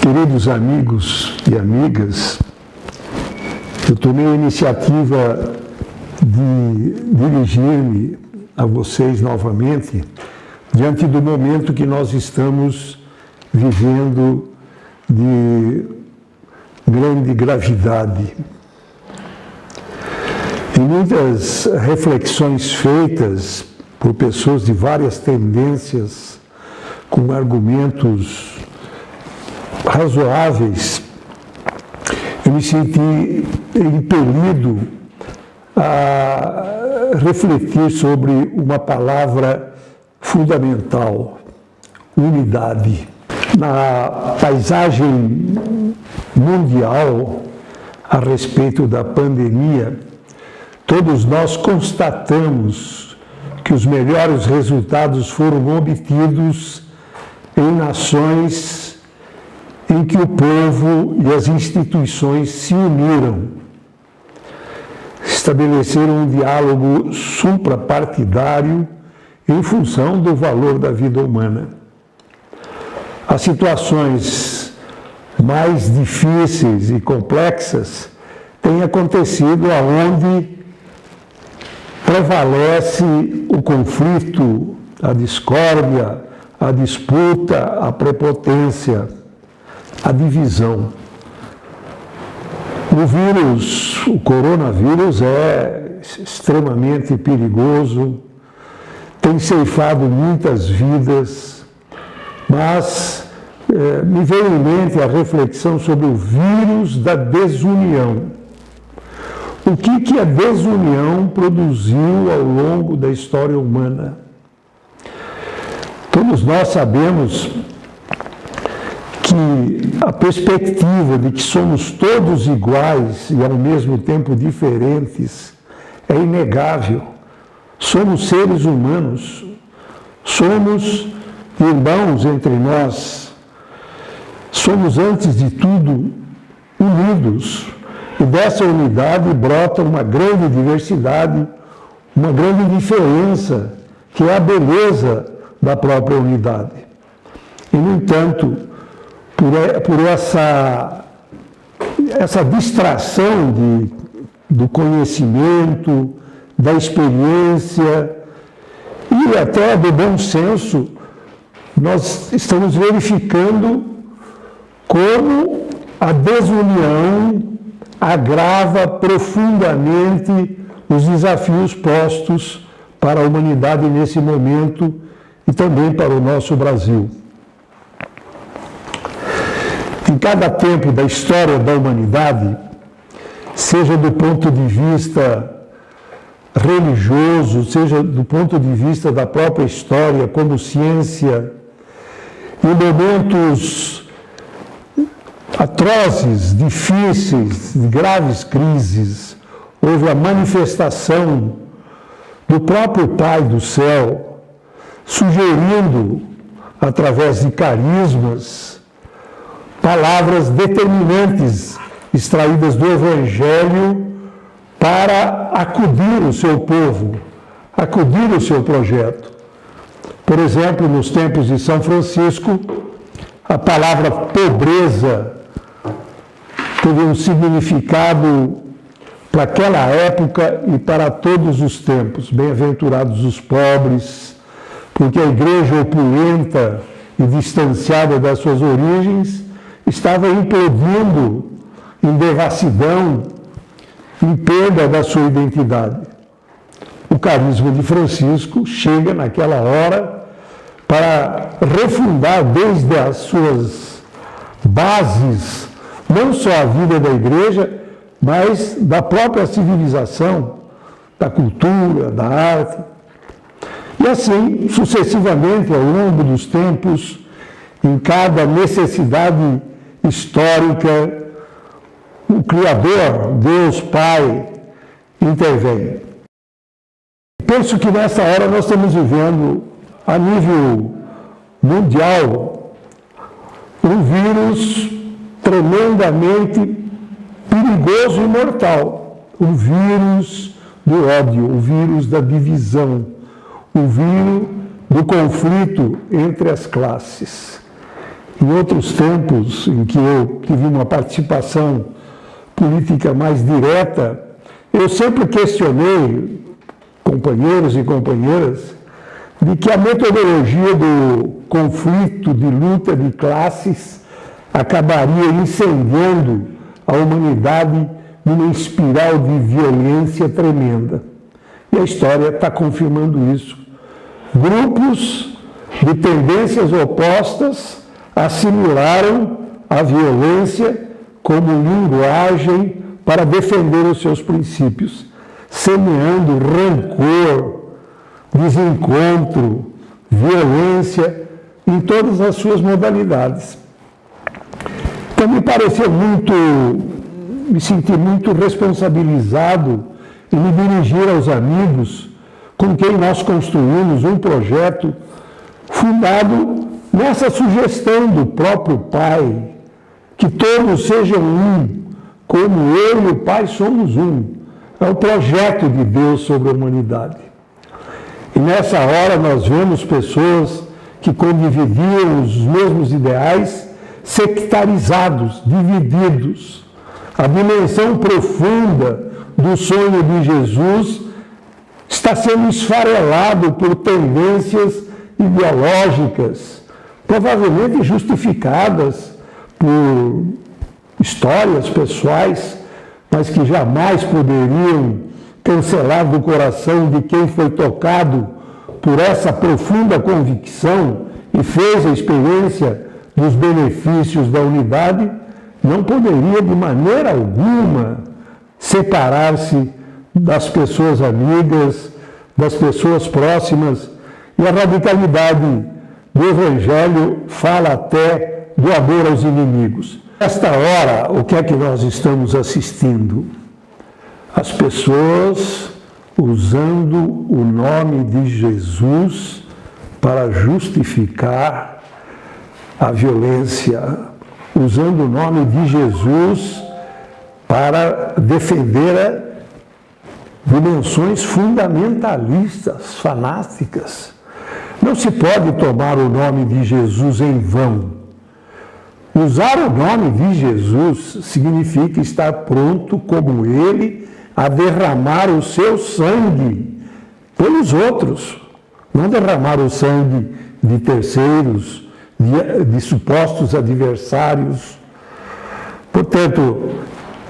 Queridos amigos e amigas, eu tomei a iniciativa de dirigir-me a vocês novamente diante do momento que nós estamos vivendo de grande gravidade. Em muitas reflexões feitas por pessoas de várias tendências, com argumentos razoáveis, eu me senti impelido a refletir sobre uma palavra fundamental: unidade. Na paisagem mundial, a respeito da pandemia, todos nós constatamos que os melhores resultados foram obtidos em nações em que o povo e as instituições se uniram, estabeleceram um diálogo suprapartidário em função do valor da vida humana. As situações mais difíceis e complexas têm acontecido aonde prevalece o conflito, a discórdia, a disputa, a prepotência, a divisão. O coronavírus é extremamente perigoso, tem ceifado muitas vidas, mas me veio em mente a reflexão sobre o vírus da desunião. O que a desunião produziu ao longo da história humana? Todos nós sabemos que a perspectiva de que somos todos iguais e ao mesmo tempo diferentes é inegável. Somos seres humanos, somos irmãos entre nós, somos antes de tudo unidos, e dessa unidade brota uma grande diversidade, uma grande diferença, que é a beleza da própria unidade. E, no entanto, por essa distração do conhecimento, da experiência e até do bom senso, nós estamos verificando como a desunião agrava profundamente os desafios postos para a humanidade nesse momento e também para o nosso Brasil. Em cada tempo da história da humanidade, seja do ponto de vista religioso, seja do ponto de vista da própria história como ciência, em momentos atrozes, difíceis, de graves crises, houve a manifestação do próprio Pai do céu, sugerindo, através de carismas, palavras determinantes extraídas do Evangelho para acudir o seu povo, acudir o seu projeto. Por exemplo, nos tempos de São Francisco, a palavra pobreza teve um significado para aquela época e para todos os tempos. Bem-aventurados os pobres, porque a igreja opulenta e distanciada das suas origens estava implodindo em devassidão, em perda da sua identidade. O carisma de Francisco chega naquela hora para refundar desde as suas bases, não só a vida da igreja, mas da própria civilização, da cultura, da arte. E assim, sucessivamente, ao longo dos tempos, em cada necessidade histórica, o Criador, Deus Pai, intervém. Penso que nessa hora nós estamos vivendo, a nível mundial, um vírus tremendamente perigoso e mortal. O vírus do ódio, o vírus da divisão, o vírus do conflito entre as classes. Em outros tempos em que eu tive uma participação política mais direta, eu sempre questionei companheiros e companheiras de que a metodologia do conflito, de luta de classes, acabaria incendiando a humanidade numa espiral de violência tremenda. E a história está confirmando isso. Grupos de tendências opostas assimilaram a violência como linguagem para defender os seus princípios, semeando rancor, desencontro, violência em todas as suas modalidades. Então me senti muito responsabilizado em me dirigir aos amigos com quem nós construímos um projeto fundado nessa sugestão do próprio Pai, que todos sejam um, como eu e o Pai somos um. É o projeto de Deus sobre a humanidade. E nessa hora nós vemos pessoas que condividiam os mesmos ideais, sectarizados, divididos. A dimensão profunda do sonho de Jesus está sendo esfarelado por tendências ideológicas, provavelmente justificadas por histórias pessoais, mas que jamais poderiam cancelar do coração de quem foi tocado por essa profunda convicção e fez a experiência dos benefícios da unidade, não poderia de maneira alguma separar-se das pessoas amigas, das pessoas próximas. E a radicalidade do Evangelho fala até do amor aos inimigos. Nesta hora, o que é que nós estamos assistindo? As pessoas usando o nome de Jesus para justificar a violência, usando o nome de Jesus para defender dimensões fundamentalistas, fanáticas. Não se pode tomar o nome de Jesus em vão. Usar o nome de Jesus significa estar pronto, como Ele, a derramar o seu sangue pelos outros. Não derramar o sangue de terceiros, de supostos adversários. Portanto,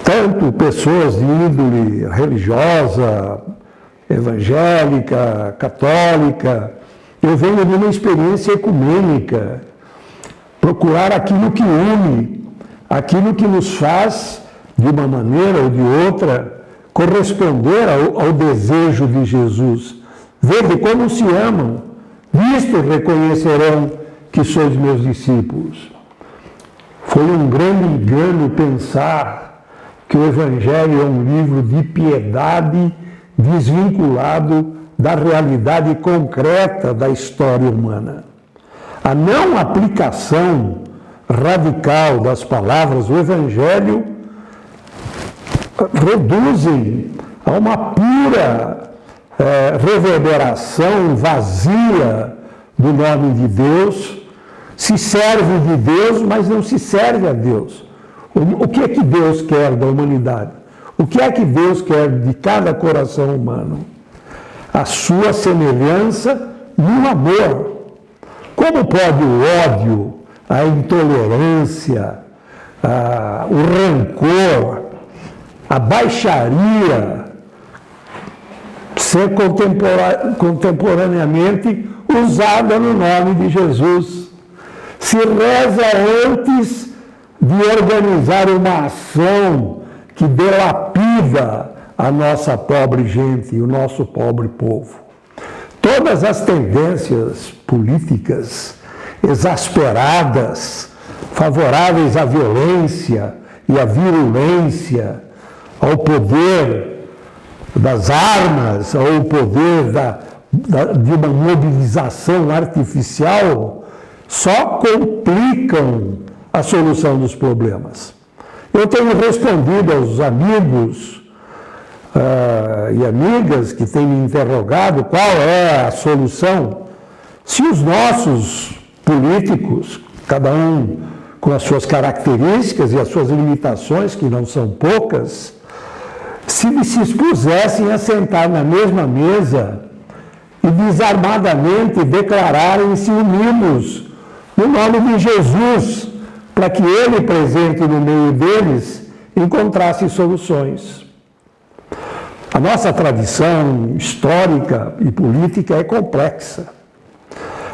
tanto pessoas de índole religiosa, evangélica, católica, eu venho de uma experiência ecumênica, procurar aquilo que une, aquilo que nos faz, de uma maneira ou de outra, corresponder ao desejo de Jesus. Vede como se amam, nisto reconhecerão que sois meus discípulos. Foi um grande engano pensar que o Evangelho é um livro de piedade desvinculado da realidade concreta da história humana. A não aplicação radical das palavras do Evangelho reduzem a uma pura reverberação vazia do nome de Deus, se serve de Deus, mas não se serve a Deus. O que é que Deus quer da humanidade? O que é que Deus quer de cada coração humano? A sua semelhança no amor. Como pode o ódio, a intolerância, o rancor, a baixaria ser contemporaneamente usada no nome de Jesus? Se reza antes de organizar uma ação que dilapida a nossa pobre gente e o nosso pobre povo. Todas as tendências políticas exasperadas, favoráveis à violência e à virulência, ao poder das armas, ao poder de uma mobilização artificial, só complicam a solução dos problemas. Eu tenho respondido aos amigos e amigas que têm me interrogado qual é a solução. Se os nossos políticos, cada um com as suas características e as suas limitações, que não são poucas, se expusessem a sentar na mesma mesa e desarmadamente declararem-se unidos no nome de Jesus, para que ele, presente no meio deles, encontrasse soluções. A nossa tradição histórica e política é complexa.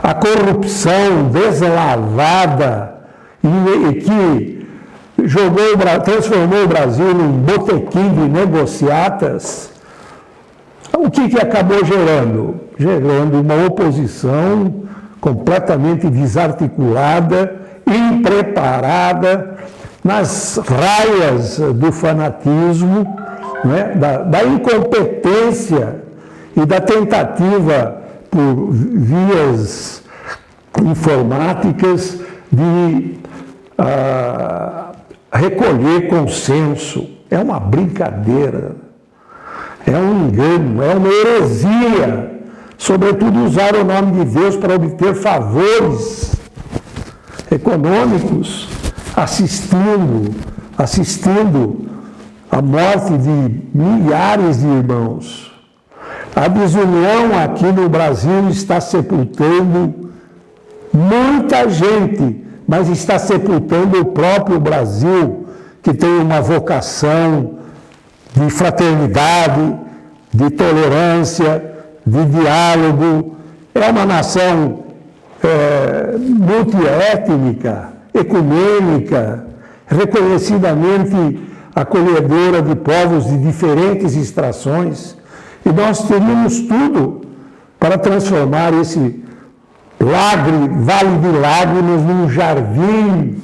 A corrupção deslavada e que transformou o Brasil num botequim de negociatas, o que acabou gerando? Gerando uma oposição completamente desarticulada, impreparada, nas raias do fanatismo, né, da incompetência e da tentativa por vias informáticas de recolher consenso. É uma brincadeira, é um engano, é uma heresia, sobretudo usar o nome de Deus para obter favores econômicos, assistindo a morte de milhares de irmãos. A desunião aqui no Brasil está sepultando muita gente, mas está sepultando o próprio Brasil, que tem uma vocação de fraternidade, de tolerância, de diálogo. É uma nação multiétnica, ecumênica, reconhecidamente acolhedora de povos de diferentes extrações, e nós teríamos tudo para transformar esse vale de lágrimas num jardim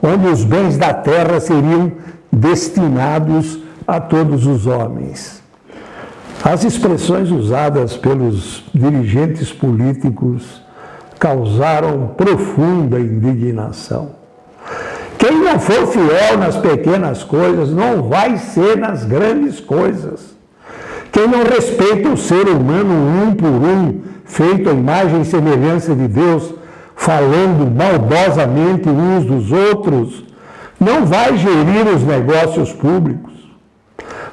onde os bens da terra seriam destinados a todos os homens. As expressões usadas pelos dirigentes políticos causaram profunda indignação. Quem não for fiel nas pequenas coisas não vai ser nas grandes coisas. Quem não respeita o ser humano um por um, feito à imagem e semelhança de Deus, falando maldosamente uns dos outros, não vai gerir os negócios públicos.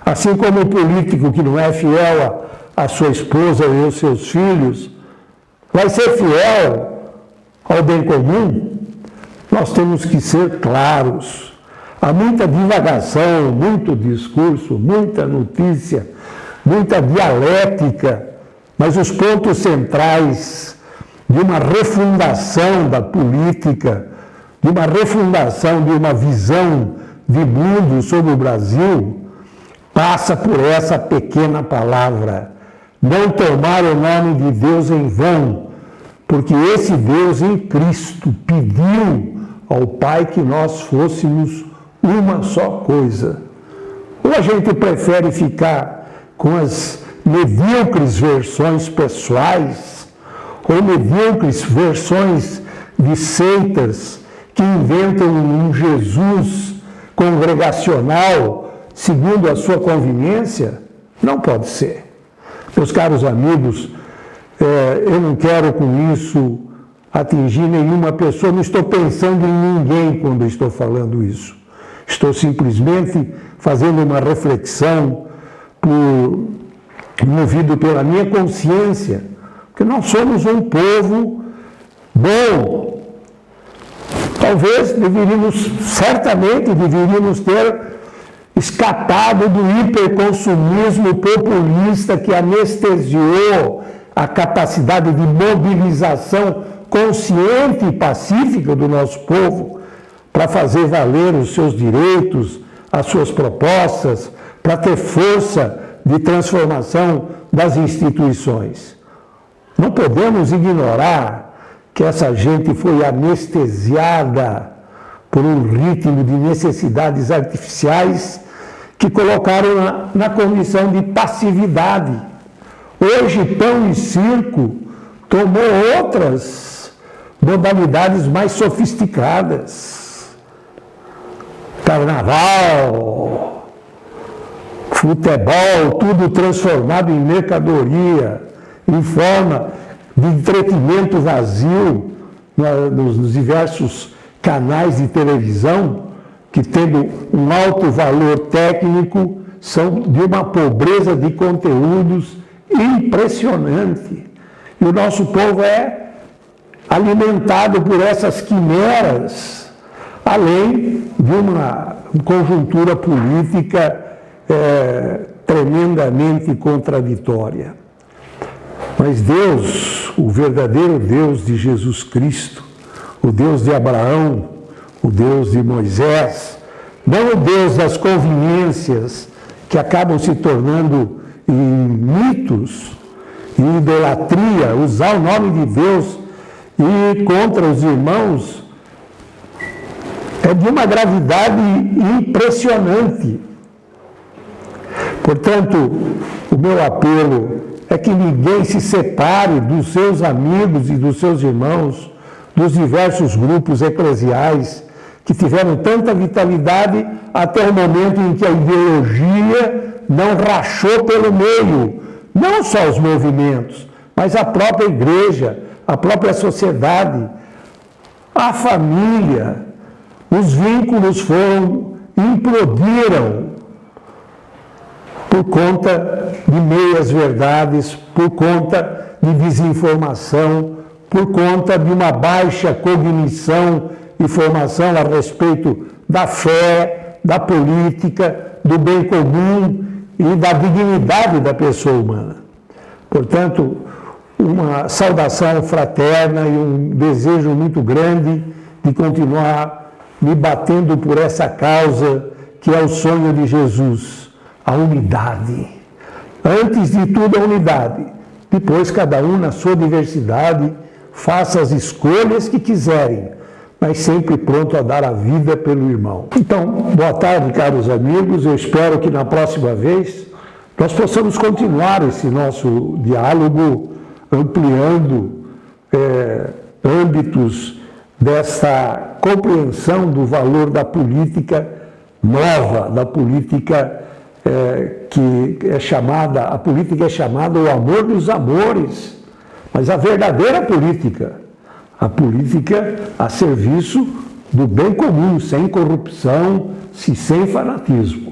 Assim como o político que não é fiel à sua esposa e aos seus filhos, vai ser fiel ao bem comum. Nós temos que ser claros. Há muita divagação, muito discurso, muita notícia, muita dialética, mas os pontos centrais de uma refundação da política, de uma refundação de uma visão de mundo sobre o Brasil, passa por essa pequena palavra: não tomar o nome de Deus em vão, porque esse Deus em Cristo pediu ao Pai que nós fôssemos uma só coisa. Ou a gente prefere ficar com as medíocres versões pessoais, ou medíocres versões de seitas que inventam um Jesus congregacional segundo a sua conveniência? Não pode ser. Meus caros amigos, eu não quero com isso atingir nenhuma pessoa, não estou pensando em ninguém quando estou falando isso. Estou simplesmente fazendo uma reflexão movido pela minha consciência, porque nós somos um povo bom. Talvez certamente deveríamos ter escapado do hiperconsumismo populista que anestesiou a capacidade de mobilização consciente e pacífica do nosso povo para fazer valer os seus direitos, as suas propostas, para ter força de transformação das instituições. Não podemos ignorar que essa gente foi anestesiada por um ritmo de necessidades artificiais que colocaram na condição de passividade. Hoje, pão e circo tomou outras modalidades mais sofisticadas. Carnaval, futebol, tudo transformado em mercadoria, em forma de entretenimento vazio nos diversos canais de televisão, que tendo um alto valor técnico, são de uma pobreza de conteúdos impressionante. E o nosso povo é alimentado por essas quimeras, além de uma conjuntura política tremendamente contraditória. Mas Deus, o verdadeiro Deus de Jesus Cristo, o Deus de Abraão, o Deus de Moisés, não o Deus das conveniências que acabam se tornando em mitos, em idolatria, usar o nome de Deus e contra os irmãos, é de uma gravidade impressionante. Portanto, o meu apelo é que ninguém se separe dos seus amigos e dos seus irmãos, dos diversos grupos eclesiais que tiveram tanta vitalidade até o momento em que a ideologia não rachou pelo meio, não só os movimentos, mas a própria igreja, a própria sociedade, a família, os vínculos implodiram por conta de meias-verdades, por conta de desinformação, por conta de uma baixa cognição e formação a respeito da fé, da política, do bem comum e da dignidade da pessoa humana. Portanto, uma saudação fraterna e um desejo muito grande de continuar me batendo por essa causa que é o sonho de Jesus, a unidade. Antes de tudo, a unidade. Depois, cada um na sua diversidade faça as escolhas que quiserem, mas sempre pronto a dar a vida pelo irmão. Então, boa tarde, caros amigos. Eu espero que na próxima vez nós possamos continuar esse nosso diálogo, ampliando âmbitos dessa compreensão do valor da política nova, da política que é chamada, a política é chamada o amor dos amores, mas a verdadeira política, a política a serviço do bem comum, sem corrupção, sem fanatismo.